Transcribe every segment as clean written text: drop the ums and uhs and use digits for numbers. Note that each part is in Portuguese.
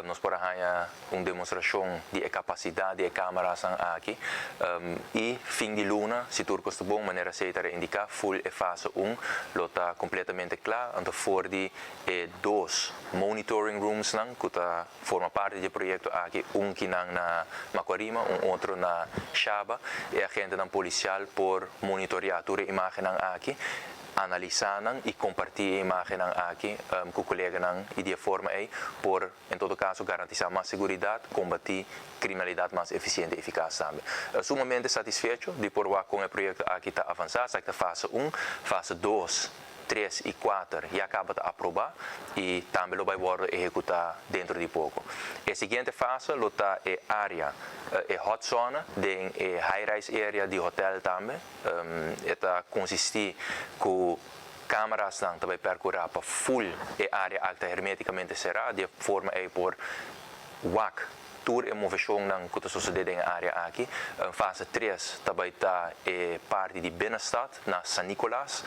nós por arranhar demonstração de capacidade de câmaras aqui e fim de luna, se tudo custa bom, maneira certa indicar, full e fase 1, lo está completamente claro, então for de dois monitoring rooms que forma parte do projeto aqui, que na Macuarima, outro na Xaba, e a gente policial por monitorear toda a imagem aqui, analisar e compartilhar a imagem aqui com o colega e de forma aí, por, em todo caso, garantir mais segurança, combater criminalidade mais eficiente e eficaz também. Sumamente satisfeito de por com o projeto aqui está avançado, está fase 1, fase 2, 3 e 4 já acaba de aprovar e também vai ser executado dentro de pouco. A seguinte fase está a área, a hot zone, a high-rise area de hotel também. Está consistir com câmaras que vai percorrer para full a área alta hermeticamente cerrada, de forma aí por WAC. Tour e moveção que está sucedendo na área aqui. Fase 3 também está parte de Binnenstad, na San Nicolás.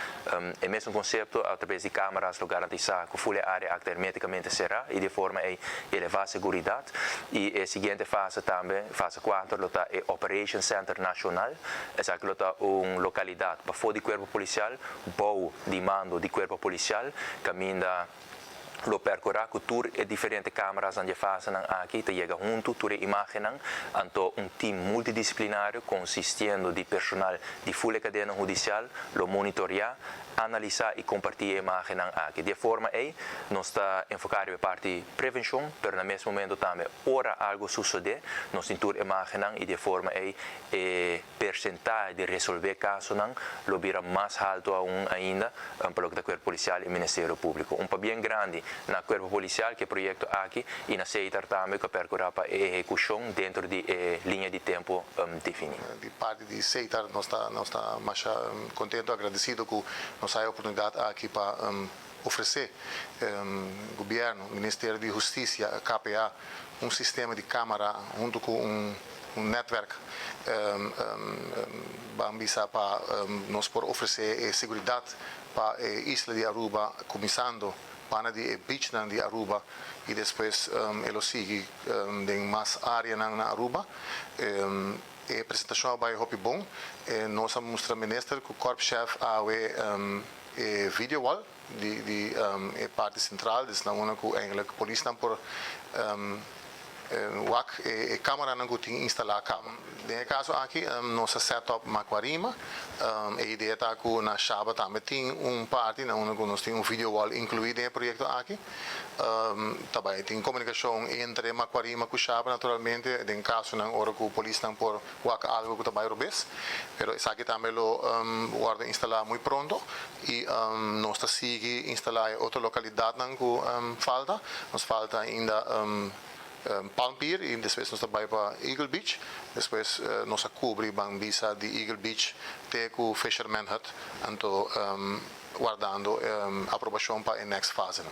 É o mesmo conceito, através de câmaras, garantizar que a área é hermeticamente cerrada e de forma a elevar a segurança. E a seguinte fase também, fase 4, está o Operation Center Nacional. Essa aqui está uma localidade para fora do corpo policial, bom de mando do corpo policial, caminha lo percorrer com tour e diferentes câmaras onde fazem aqui, te chega junto, toda a imagem, então time multidisciplinário consistindo de personal de full cadeia judicial, lo monitorear, analisar e compartilhar a imagem aqui. De forma aí, nós está enfocado na parte de prevenção, mas no mesmo momento também, ora algo suceder, nós temos a imagem e de forma aí, percentagem de resolver casos, lo vira mais alto ainda, pelo que é o Corpo Policial e o Ministério Público. Para bem grande na Corpo Policial, que é o projeto aqui, e na CEITAR também, que percorre para a execução dentro de linha de tempo definida. De parte de CEITAR, nós está mais contente, agradecido que nós temos a oportunidade aqui para oferecer governo, Ministério de Justiça, KPA, sistema de câmara junto com network para nós por oferecer segurança para a isla de Aruba, começando para de beach de Aruba e depois ele segue em mais área na Aruba. A apresentação vai ser bom. Nós vamos mostrar ao ministro que o corpo-chefe a vídeo wall de parte central, desde onde a polícia por a câmera não tem instalada a câmera. No caso aqui, nossa setup Macuarima, a ideia está que na Xaba também tem parte onde nós temos vídeo wall incluído no projeto aqui. Também tem comunicação entre Macuarima e Xaba, naturalmente, no caso na hora que a polícia não por algo que também robês, mas isso aqui também lo guarda instalar muito pronto e nós está seguindo instalar outra localidade que falta, nos falta ainda Palm Pier e depois nós trabalhamos para Eagle Beach, depois nós cobrimos Bambisa de Eagle Beach até que o Fisherman Hut, então guardando a aprovação para a next fase.